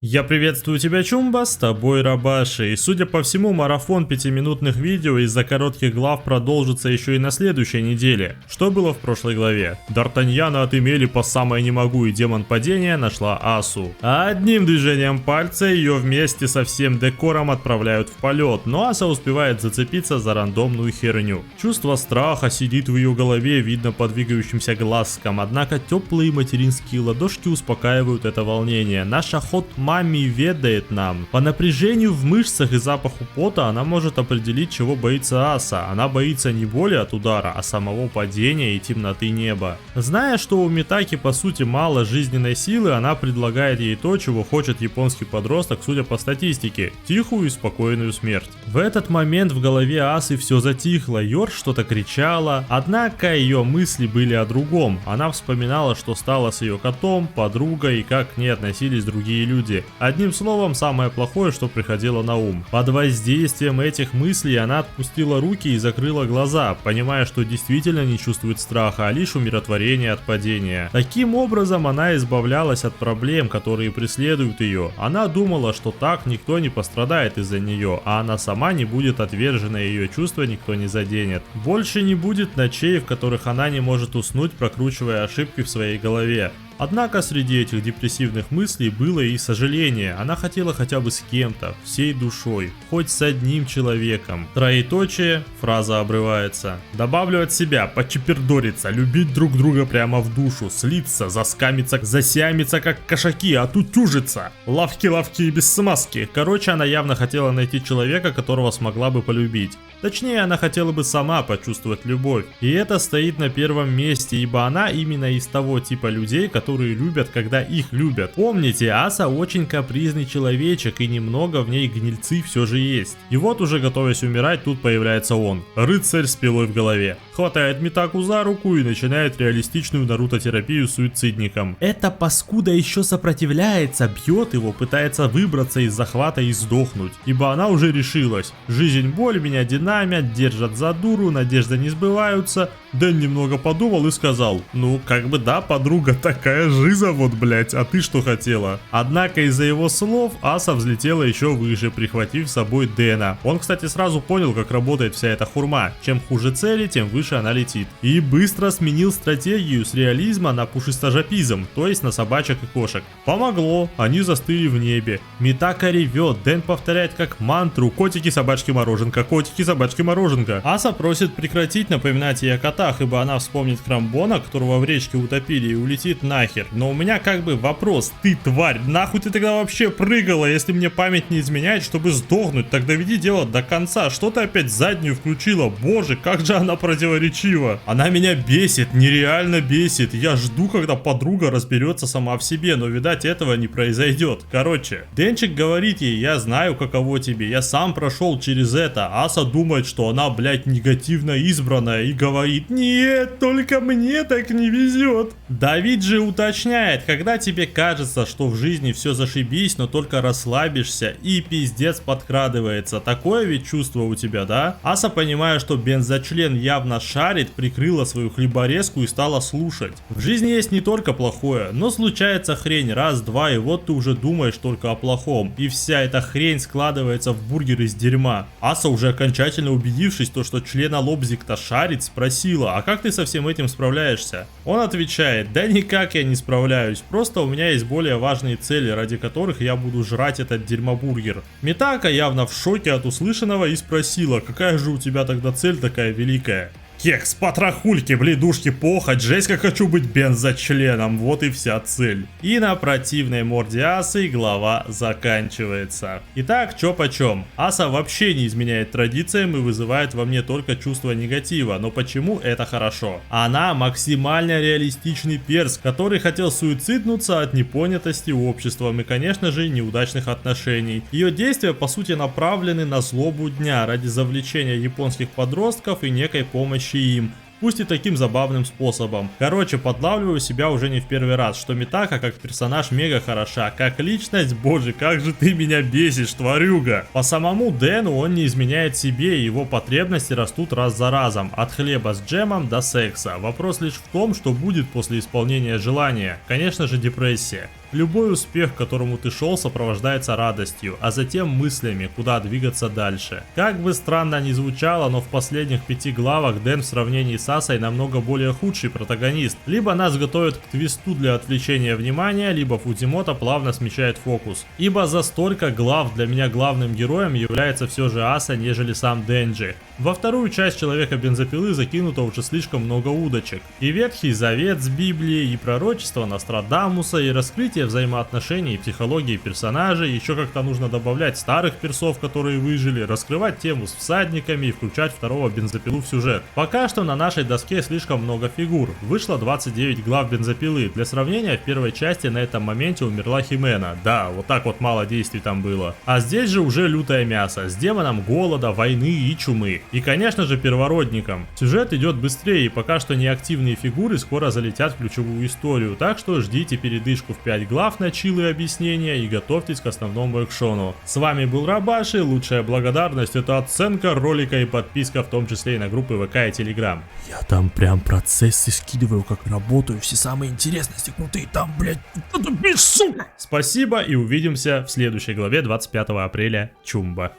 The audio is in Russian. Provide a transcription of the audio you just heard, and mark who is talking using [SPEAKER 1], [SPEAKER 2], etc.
[SPEAKER 1] Я приветствую тебя, Чумба, с тобой Рабаши, и судя по всему, марафон 5-минутных видео из-за коротких глав продолжится еще и на следующей неделе. Что было в прошлой главе? Д'Артаньяна отымели по самое не могу, и демон падения нашла Асу. А одним движением пальца ее вместе со всем декором отправляют в полет, но Аса успевает зацепиться за рандомную херню. Чувство страха сидит в ее голове, видно по двигающимся глазкам, однако теплые материнские ладошки успокаивают это волнение. Наша ход Мами ведает нам. По напряжению в мышцах и запаху пота она может определить, чего боится Аса. Она боится не боли от удара, а самого падения и темноты неба. Зная, что у Митаки по сути мало жизненной силы, она предлагает ей то, чего хочет японский подросток, судя по статистике. Тихую и спокойную смерть. В этот момент в голове Асы все затихло. Йор что-то кричала, однако ее мысли были о другом. Она вспоминала, что стало с ее котом, подругой и как к ней относились другие люди. Одним словом, самое плохое, что приходило на ум. Под воздействием этих мыслей она отпустила руки и закрыла глаза, понимая, что действительно не чувствует страха, а лишь умиротворение от падения. Таким образом, она избавлялась от проблем, которые преследуют ее. Она думала, что так никто не пострадает из-за нее, а она сама не будет отвержена, и ее чувства никто не заденет. Больше не будет ночей, в которых она не может уснуть, прокручивая ошибки в своей голове. Однако среди этих депрессивных мыслей было и сожаление. Она хотела хотя бы с кем-то, всей душой, хоть с одним человеком. Троеточие, фраза обрывается. Добавлю от себя, почепердориться, любить друг друга прямо в душу, слиться, заскамиться, засямиться как кошаки, а тут тужиться. Лавки-лавки и без смазки. Короче, она явно хотела найти человека, которого смогла бы полюбить. Точнее, она хотела бы сама почувствовать любовь. И это стоит на первом месте, ибо она именно из того типа людей, которые любят, когда их любят. Помните, Аса очень капризный человечек, и немного в ней гнильцы все же есть. И вот уже готовясь умирать, тут появляется он, рыцарь с пилой в голове. Хватает Митаку за руку и начинает реалистичную наруто-терапию суицидником. Эта паскуда еще сопротивляется, бьет его, пытается выбраться из захвата и сдохнуть. Ибо она уже решилась. Жизнь боль меня динамят, держат за дуру, надежды не сбываются. Дэн немного подумал и сказал: ну, как бы да, подруга, такая жиза вот, блять, а ты что хотела? Однако из-за его слов Аса взлетела еще выше, прихватив с собой Дэна. Он, кстати, сразу понял, как работает вся эта хурма. Чем хуже цели, тем выше она летит. И быстро сменил стратегию с реализма на пушистожопизм, то есть на собачек и кошек. Помогло, они застыли в небе. Митака ревет, Дэн повторяет как мантру: котики, собачки, мороженка, котики, собачки, мороженка. Аса просит прекратить напоминать ей о котах, ибо она вспомнит Крамбона, которого в речке утопили, и улетит нахер. Но у меня как бы вопрос: ты, тварь, нахуй ты тогда вообще прыгала, если мне память не изменяет, чтобы сдохнуть? Так доведи дело до конца, что ты опять заднюю включила? Боже, как же она противоречива. Она меня бесит, нереально бесит. Я жду, когда подруга разберется сама в себе, но видать этого не произойдет. Короче, Денчик говорит ей: я знаю, каково тебе, я сам прошел через это. Аса думает, что она, блядь, негативно избранная, и говорит: нет, только мне так не везет. Давид же уточняет: когда тебе кажется, что в жизни все зашибись, но только расслабишься и пиздец подкрадывается. Такое ведь чувство у тебя, да? Аса, понимая, что бензочлен явно шарит, прикрыла свою хлеборезку и стала слушать. В жизни есть не только плохое, но случается хрень раз-два, и вот ты уже думаешь только о плохом. И вся эта хрень складывается в бургер из дерьма. Аса, уже окончательно убедившись, что члена лобзик-то шарит, спросила: а как ты со всем этим справляешься? Он отвечает: да никак я не справляюсь, просто у меня есть более важные цели, ради которых я буду жрать этот дерьмобургер. Митака явно в шоке от услышанного и спросила: какая же у тебя тогда цель такая великая? Кекс, потрохульки, бледушки, похоть, жесть как хочу быть бензочленом, вот и вся цель. И на противной морде Асы глава заканчивается. Итак, чё почем. Аса вообще не изменяет традициям и вызывает во мне только чувство негатива, но почему это хорошо? Она максимально реалистичный перс, который хотел суициднуться от непонятости обществом и, конечно же, неудачных отношений. Ее действия по сути направлены на злобу дня ради завлечения японских подростков и некой помощи им, пусть и таким забавным способом. Короче, подлавливаю себя уже не в первый раз, что Митака как персонаж мега хороша, как личность, боже, как же ты меня бесишь, тварюга. По самому Дэну он не изменяет себе, и его потребности растут раз за разом, от хлеба с джемом до секса. Вопрос лишь в том, что будет после исполнения желания. Конечно же, депрессия. Любой успех, к которому ты шел, сопровождается радостью, а затем мыслями, куда двигаться дальше. Как бы странно ни звучало, но в последних 5 главах Дэн в сравнении с Асой намного более худший протагонист. Либо нас готовят к твисту для отвлечения внимания, либо Фудзимото плавно смещает фокус. Ибо за столько глав для меня главным героем является все же Аса, нежели сам Денджи. Во вторую часть Человека-бензопилы закинуто уже слишком много удочек. И Ветхий Завет с Библией, и пророчество Нострадамуса, и раскрытие взаимоотношений и психологии персонажей. Еще как-то нужно добавлять старых персов, которые выжили, раскрывать тему с всадниками и включать второго бензопилу в сюжет. Пока что на нашей доске слишком много фигур. Вышло 29 глав бензопилы. Для сравнения, в первой части на этом моменте умерла Химена. Да, вот так вот мало действий там было. А здесь же уже лютое мясо, с демоном голода, войны и чумы. И конечно же первородником. Сюжет идет быстрее, и пока что неактивные фигуры скоро залетят в ключевую историю, так что ждите передышку в 5 глав на чилы и объяснения и готовьтесь к основному экшону. С вами был Рабаши, лучшая благодарность — это оценка ролика и подписка, в том числе и на группы ВК и Телеграм.
[SPEAKER 2] Я там прям процессы скидываю, как работаю, все самые интересности крутые, там, блядь, это без сука!
[SPEAKER 1] Спасибо и увидимся в следующей главе 25 апреля. Чумба.